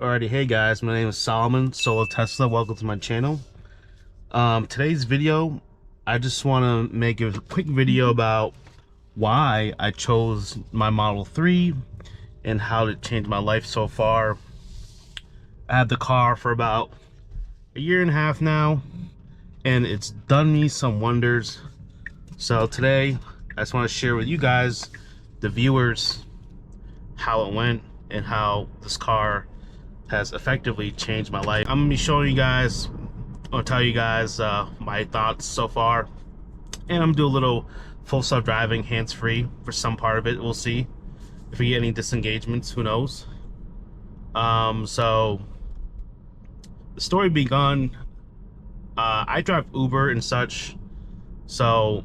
Alrighty, hey guys, my name is Solomon, Solo Tesla. Welcome to my channel. Today's video, I just want to make a quick video about why I chose my Model 3 and how it changed my life so far. I had the car for about a year and a half now, and it's done me some wonders. So today, I just want to share with you guys, the viewers, how it went and how this car has effectively changed my life. I'm gonna be showing you guys, I'll tell you guys my thoughts so far, and I'm gonna do a little full self-driving, hands-free for some part of it. We'll see if we get any disengagements, who knows. So the story begun, I drive Uber and such, so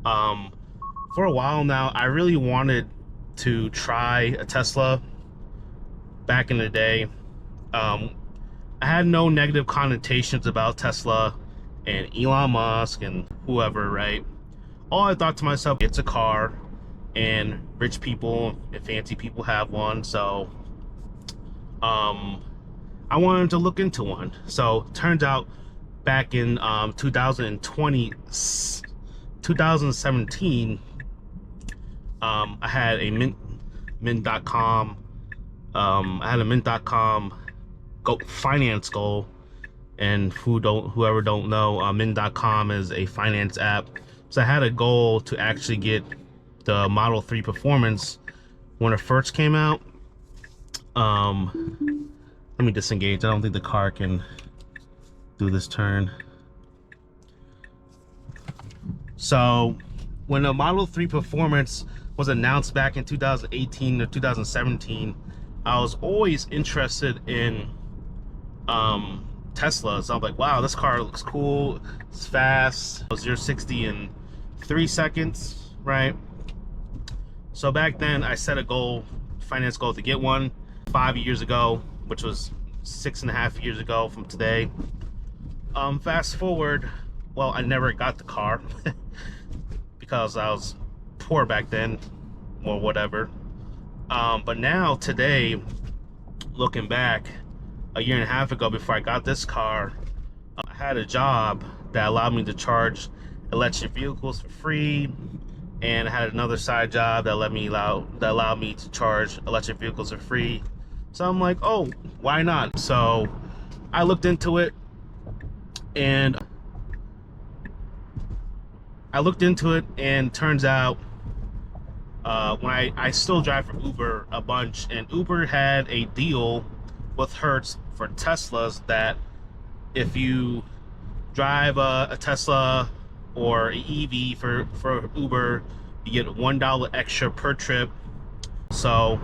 for a while now I really wanted to try a Tesla. Back in the day, I had no negative connotations about Tesla and Elon Musk and whoever, right? All I thought to myself, it's a car and rich people and fancy people have one, so I wanted to look into one. So turns out back in 2017, I had a mint.com I had a mint.com finance goal, and whoever don't know, mint.com is a finance app. So I had a goal to actually get the Model 3 Performance when it first came out. Let me disengage. I don't think the car can do this turn. So when the Model 3 Performance was announced back in 2018 or 2017, I was always interested in Teslas. I'm like, wow, this car looks cool, it's fast, 0-60 in 3 seconds, right? So back then I set a goal, finance goal, to get one 5 years ago, which was 6.5 years ago from today. Fast forward, well, I never got the car because I was poor back then or whatever. But now, today, looking back, a year and a half ago before I got this car, I had a job that allowed me to charge electric vehicles for free, and I had another side job that allowed me to charge electric vehicles for free. So I'm like, oh, why not? So I looked into it, and turns out, when I still drive for Uber a bunch, and Uber had a deal with Hertz for Teslas that if you drive a Tesla or an EV for Uber, you get $1 extra per trip. So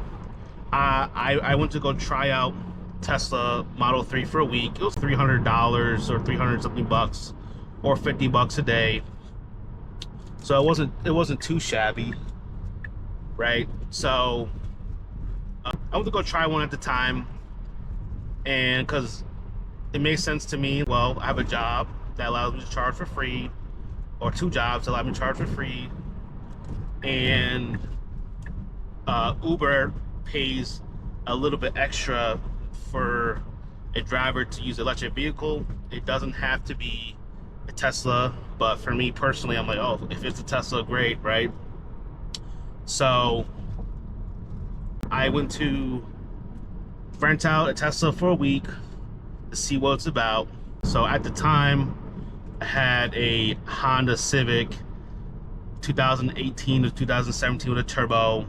I went to go try out Tesla Model 3 for a week. It was $300 or 300 something bucks, or $50 a day. So it wasn't too shabby, right? So I went to go try one at the time, and because it made sense to me. Well, I have a job that allows me to charge for free, or two jobs that allow me to charge for free, and Uber pays a little bit extra for a driver to use an electric vehicle. It doesn't have to be a Tesla, but for me personally, I'm like, oh, if it's a Tesla, great, right? So I went to rent out a Tesla for a week to see what it's about. So at the time, I had a Honda Civic 2018 to 2017 with a turbo,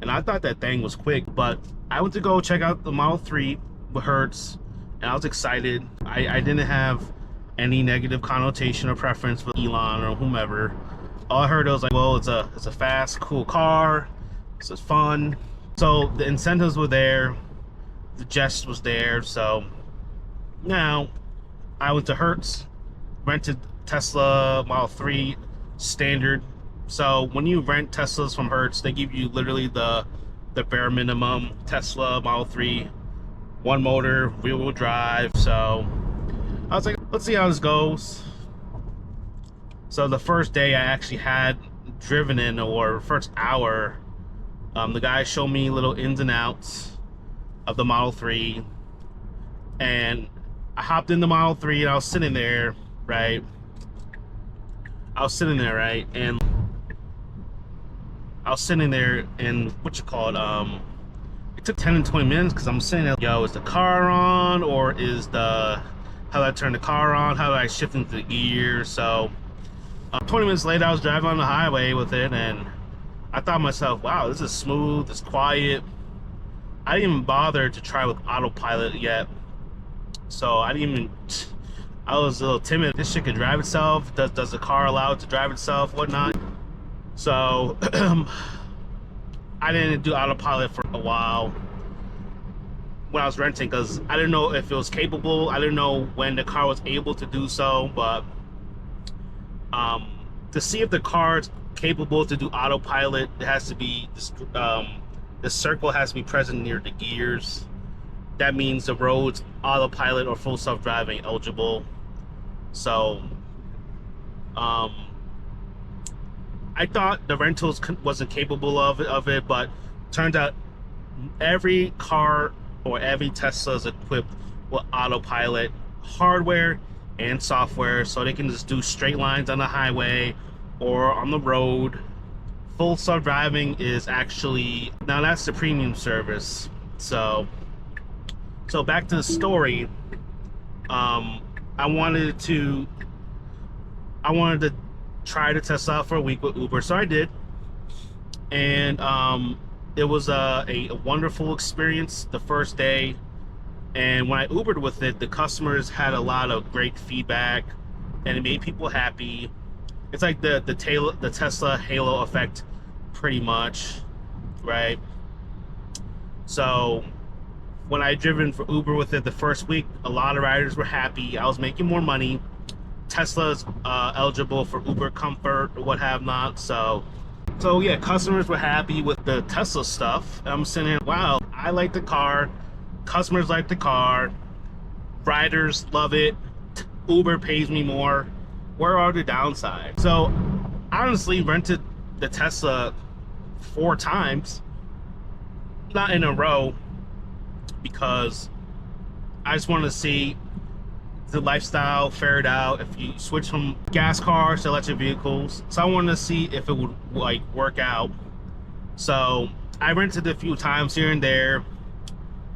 and I thought that thing was quick. But I went to go check out the Model 3 with Hertz, and I was excited. I didn't have any negative connotation or preference with Elon or whomever. All I heard was like, well, it's a fast, cool car, it's fun. So the incentives were there, the jest was there. So now I went to Hertz, rented Tesla Model 3 standard. So when you rent Teslas from Hertz, they give you literally the bare minimum Tesla Model 3, one motor, rear-wheel drive. So I was like, let's see how this goes. So the first day I actually had driven in, or first hour, the guy showed me little ins and outs. of the Model 3, and I hopped in the Model 3 and I was sitting there, right? And I was sitting there and it took 10 and 20 minutes because I'm sitting there, yo, is the car on, or how do I turn the car on? How do I shift into the gear? So 20 minutes later, I was driving on the highway with it, and I thought to myself, wow, this is smooth, it's quiet. I didn't even bother to try with autopilot yet. So I was a little timid. This shit could drive itself. Does the car allow it to drive itself, whatnot? So I didn't do autopilot for a while when I was renting, because I didn't know if it was capable. I didn't know when the car was able to do so, but to see if the car's capable to do autopilot, it has to be the circle has to be present near the gears. That means the road's autopilot or full self-driving eligible. So I thought the rentals wasn't capable of it, but turns out every car or every Tesla is equipped with autopilot hardware and software, so they can just do straight lines on the highway or on the road. Full self-driving is actually, now that's the premium service. So back to the story. I wanted to try to test out for a week with Uber, so I did, and it was a wonderful experience the first day. And when I Ubered with it, the customers had a lot of great feedback, and it made people happy. It's like the Tesla halo effect, pretty much, right? So when I driven for Uber with it the first week, a lot of riders were happy. I was making more money. Tesla's eligible for Uber Comfort or what have not. So yeah, customers were happy with the Tesla stuff. I'm sitting here, wow, I like the car. Customers like the car. Riders love it. Uber pays me more. Where are the downsides? So I honestly rented the Tesla 4 times, not in a row, because I just wanted to see the lifestyle ferret out if you switch from gas cars to electric vehicles. So I wanted to see if it would like work out. So I rented a few times here and there,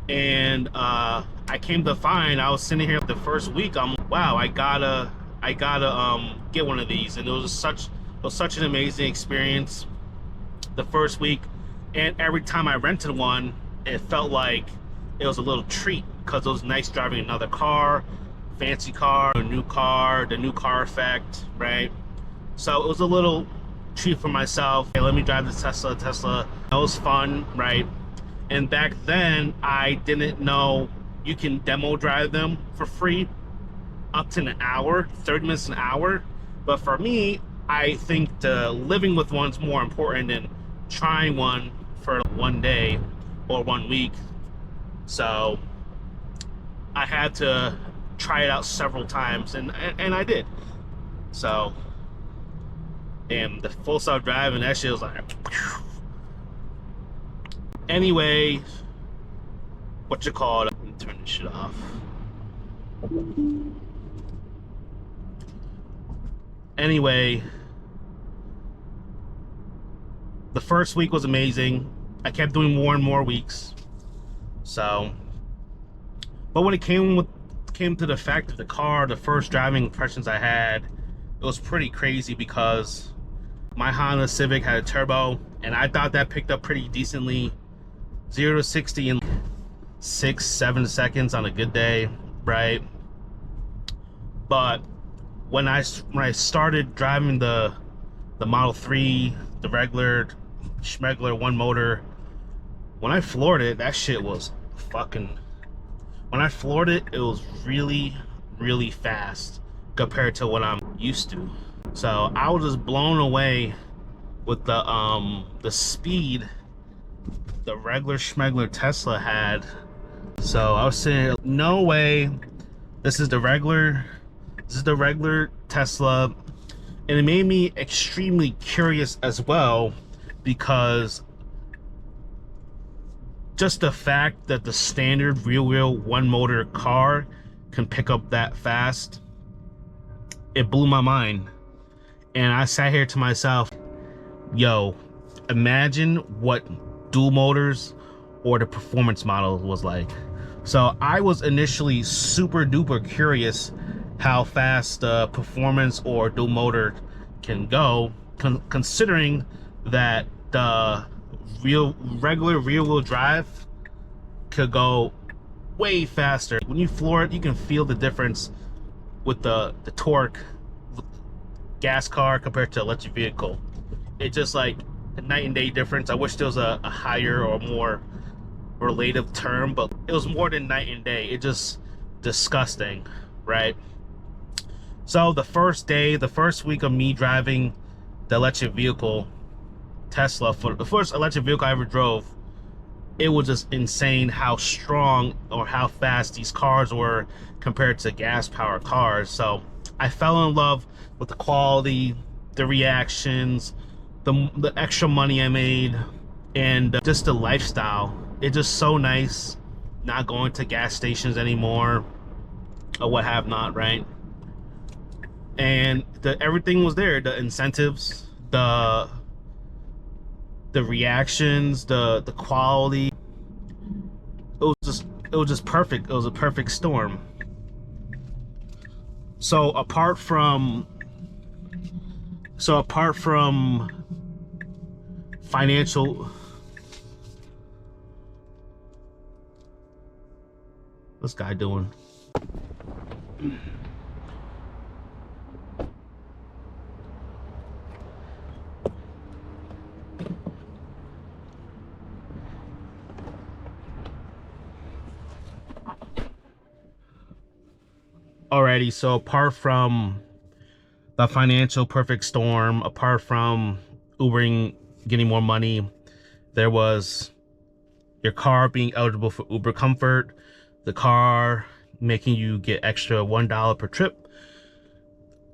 and I came to find, I was sitting here the first week, I'm wow, I gotta get one of these. And it was such an amazing experience the first week, and every time I rented one, it felt like it was a little treat, because it was nice driving another car, fancy car, the new car effect, right? So it was a little treat for myself. Hey, let me drive this Tesla. That was fun, right? And back then, I didn't know you can demo drive them for free up to an hour, 30 minutes an hour. But for me, I think living with one's more important than trying one for 1 day or 1 week. So I had to try it out several times, and I did. So, and the full self-driving, that shit was like, whew. Anyway, what you call it? Let me turn this shit off. Anyway, the first week was amazing. I kept doing more and more weeks. So, but when it came to the fact of the car, the first driving impressions I had, it was pretty crazy, because my Honda Civic had a turbo, and I thought that picked up pretty decently. 0 to 60 in 6-7 seconds on a good day, right? But when I started driving the Model 3, the regular schmegler one motor, when I floored it, that shit was fucking, when I floored it, it was really, really fast compared to what I'm used to. So I was just blown away with the speed the regular schmegler Tesla had. So I was saying, no way, this is the regular Tesla. And it made me extremely curious as well, because just the fact that the standard rear wheel one motor car can pick up that fast, it blew my mind. And I sat here to myself, yo, imagine what dual motors or the performance model was like. So I was initially super duper curious how fast the performance or dual motor can go, considering that the regular rear wheel drive could go way faster. When you floor it, you can feel the difference with the torque gas car compared to electric vehicle. It's just like a night and day difference. I wish there was a higher or more relative term, but it was more than night and day. It's just disgusting, right? So the first week of me driving the electric vehicle, Tesla, for the first electric vehicle I ever drove, it was just insane how strong or how fast these cars were compared to gas powered cars. So I fell in love with the quality, the reactions, the extra money I made, and just the lifestyle. It's just so nice not going to gas stations anymore or what have not, right? And everything was there, the incentives, the reactions, the quality. It was just perfect. It was a perfect storm. So apart from financial, what's this guy doing? Alrighty, so apart from the financial perfect storm, apart from Ubering getting more money, there was your car being eligible for Uber Comfort, the car making you get extra $1 per trip.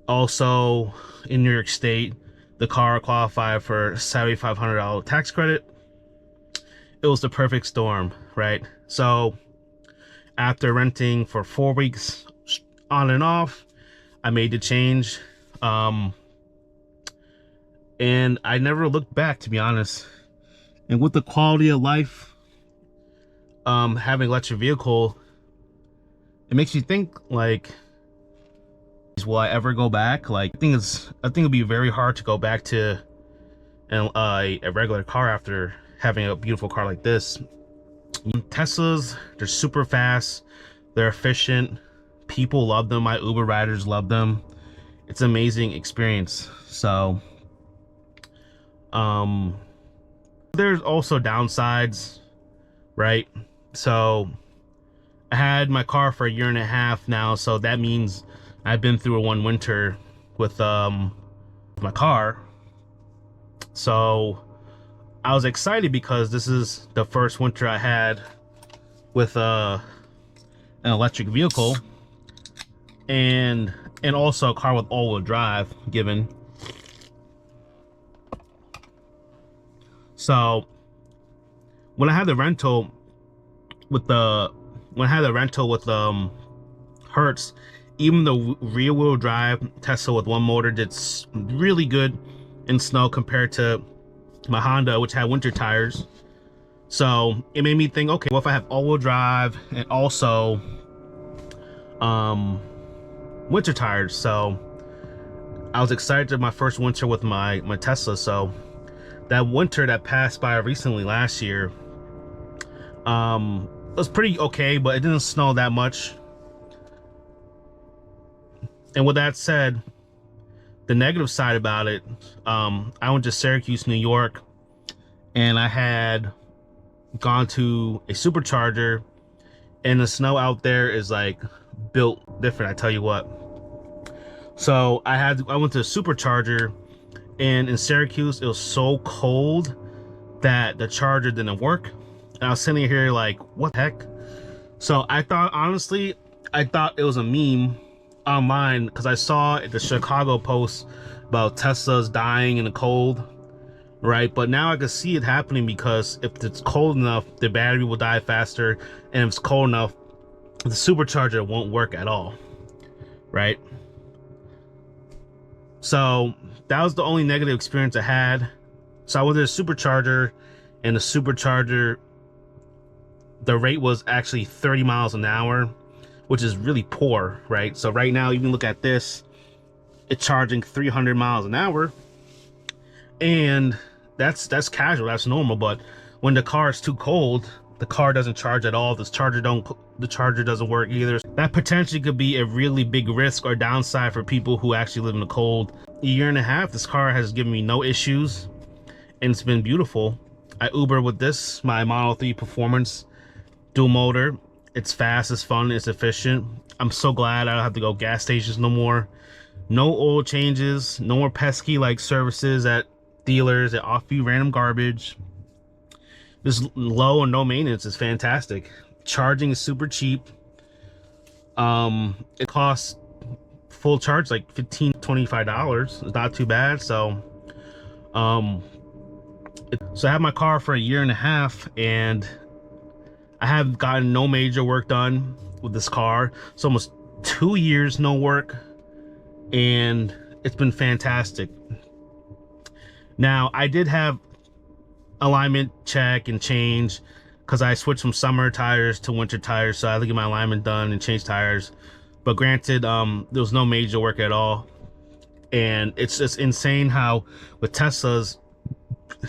Also, in New York State, the car qualified for $7,500 tax credit. It was the perfect storm, right? So after renting for 4 weeks on and off, I made the change, and I never looked back, to be honest. And with the quality of life, having electric vehicle, it makes you think, like, will I ever go back? Like, I think it'd be very hard to go back to a regular car after having a beautiful car like this. Teslas, they're super fast, they're efficient, people love them, my Uber riders love them. It's an amazing experience. So there's also downsides, right? So I had my car for 1.5 years now, so that means I've been through one winter with my car. So I was excited because this is the first winter I had with an electric vehicle, and also a car with all-wheel drive given. So when I had the rental with Hertz, even the rear wheel drive Tesla with one motor did really good in snow compared to my Honda, which had winter tires. So it made me think, okay, well, if I have all-wheel drive and also winter tires, so I was excited to my first winter with my Tesla. So that winter that passed by recently last year, it was pretty okay, but it didn't snow that much. And with that said, the negative side about it, I went to Syracuse, New York, and I had gone to a supercharger, and the snow out there is like built different, I tell you what. So I went to a supercharger, and in Syracuse it was so cold that the charger didn't work, and I was sitting here like, what the heck? So I thought it was a meme online, because I saw the Chicago Post about Teslas dying in the cold, right? But now I can see it happening because if it's cold enough, the battery will die faster, and if it's cold enough, the supercharger won't work at all, right? So that was the only negative experience I had. So I was at a supercharger, and the supercharger, the rate was actually 30 miles an hour, which is really poor, right? So right now, you can look at this, it's charging 300 miles an hour, and that's casual, that's normal. But when the car is too cold, the car doesn't charge at all. The charger doesn't work either. That potentially could be a really big risk or downside for people who actually live in the cold. A year and a half, this car has given me no issues, and it's been beautiful. I Uber with this, my Model 3 Performance dual motor. It's fast, it's fun, it's efficient. I'm so glad I don't have to go gas stations no more. No oil changes, no more pesky like services at dealers that offer you random garbage. This low or no maintenance is fantastic. Charging is super cheap. It costs full charge like $15-25. It's not too bad. So I have my car for a year and a half, and I have gotten no major work done with this car. It's almost 2 years no work, and it's been fantastic. Now, I did have alignment check and change because I switched from summer tires to winter tires, so I had to get my alignment done and change tires. But granted, there was no major work at all, and it's just insane how with Teslas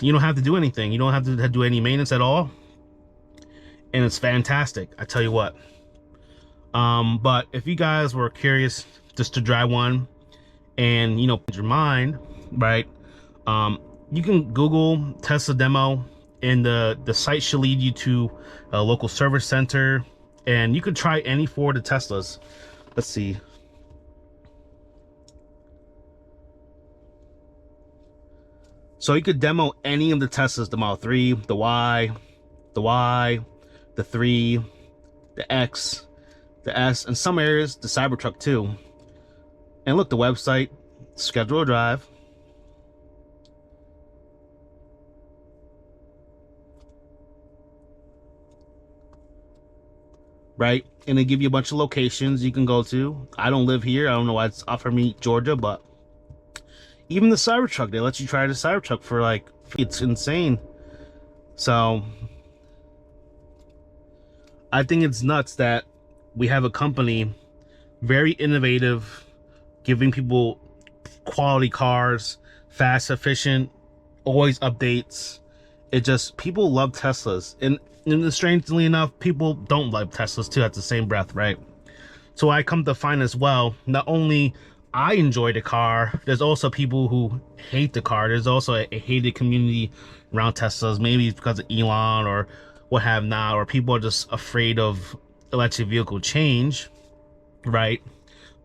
you don't have to do anything. You don't have to do any maintenance at all, and it's fantastic, I tell you what. But if you guys were curious just to drive one and, you know, put your mind right, you can Google Tesla demo, and the site should lead you to a local service center, and you could try any four of the Teslas. Let's see. So you could demo any of the Teslas, the Model 3, the Y, the 3, the X, the S, and some areas, the Cybertruck too. And look, the website, schedule a drive. Right, and they give you a bunch of locations you can go to. I don't live here. I don't know why it's offering me Georgia, but even the Cybertruck, they let you try the Cybertruck for like, it's insane. So I think it's nuts that we have a company very innovative, giving people quality cars, fast, efficient, always updates. It just, people love Teslas, and strangely enough, people don't love Teslas too at the same breath, right? So I come to find as well, not only I enjoy the car, there's also people who hate the car. There's also a hated community around Teslas, maybe it's because of Elon or what have not, or people are just afraid of electric vehicle change, right?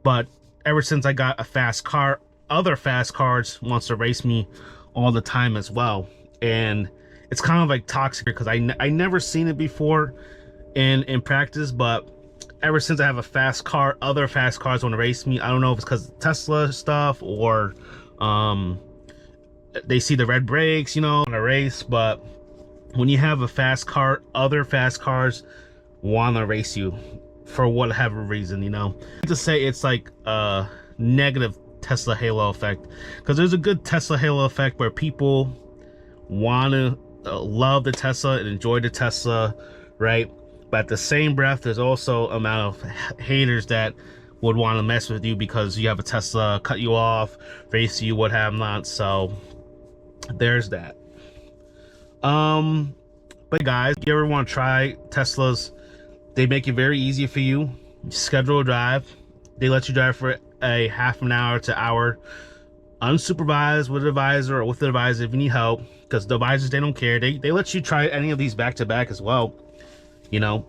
But ever since I got a fast car, other fast cars wants to race me all the time as well, and it's kind of like toxic because I never seen it before in practice, but ever since I have a fast car, other fast cars want to race me. I don't know if it's because Tesla stuff or they see the red brakes, you know, on a race. But when you have a fast car, other fast cars want to race you for whatever reason, you know. To say it's like a negative Tesla halo effect, because there's a good Tesla halo effect where people want to love the Tesla and enjoy the Tesla, right? But at the same breath, there's also amount of haters that would want to mess with you because you have a Tesla, cut you off, race you, what have not. So there's that. But guys, if you ever want to try Teslas, they make it very easy for you. You schedule a drive. They let you drive for a half an hour to hour, unsupervised, with an advisor or with the advisor if you need help, because the advisors, they don't care. They let you try any of these back to back as well, you know.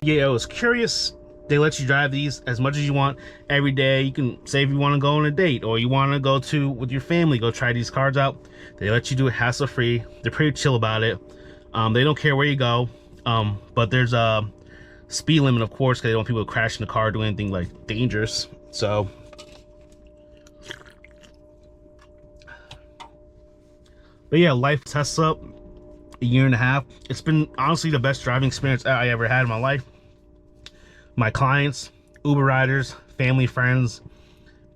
Yeah, I was curious. They let you drive these as much as you want every day. You can say if you want to go on a date or you want to go to with your family, go try these cars out. They let you do it hassle free. They're pretty chill about it. They don't care where you go. But there's a speed limit, of course, because they don't want people to crash in the car, do anything like dangerous. So But yeah, life Tesla, a year and a half. It's been honestly the best driving experience I ever had in my life. My clients, Uber riders, family, friends,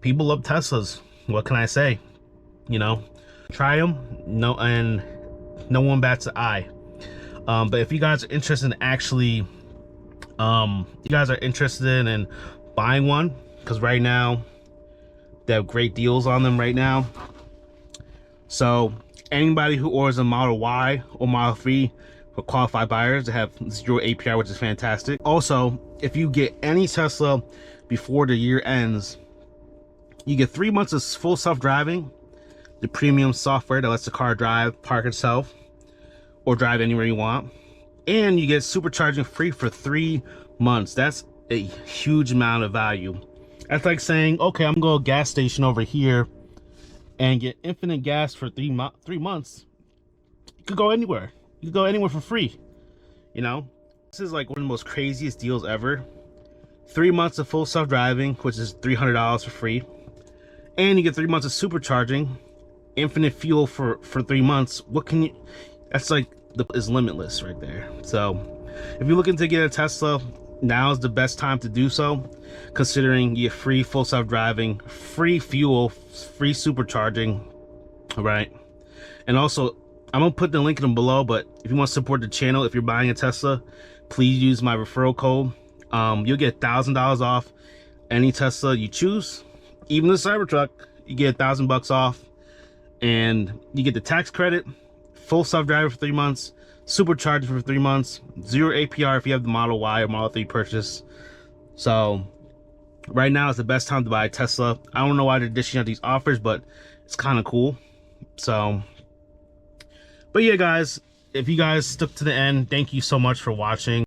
people love Teslas. What can I say? You know, try them. No, and no one bats an eye. But if you guys are interested in actually, you guys are interested in buying one, because right now they have great deals on them right now. So anybody who orders a Model Y or Model 3 for qualified buyers, they have 0 APR, which is fantastic. Also, if you get any Tesla before the year ends, you get 3 months of full self-driving, the premium software that lets the car drive, park itself, or drive anywhere you want. And you get supercharging free for 3 months. That's a huge amount of value. That's like saying, okay, I'm going to a gas station over here and get infinite gas for 3 months. You could go anywhere. You could go anywhere for free. You know, this is like one of the most craziest deals ever. 3 months of full self-driving, which is $300 for free. And you get 3 months of supercharging, infinite fuel for 3 months. What can you, that's like, is limitless right there. So if you're looking to get a Tesla, now is the best time to do so, considering you get free full self-driving, free fuel, free supercharging. All right. And also, I'm gonna put the link in below, but if you want to support the channel, if you're buying a Tesla, please use my referral code. You'll get $1,000 off any Tesla you choose. Even the Cybertruck, you get $1,000 off, and you get the tax credit, full self-driving for 3 months, supercharging for 3 months, 0 APR if you have the Model Y or Model 3 purchase. So right now is the best time to buy a Tesla. I don't know why they're dishing out these offers, but it's kind of cool. So, but yeah, guys, if you guys stuck to the end, thank you so much for watching.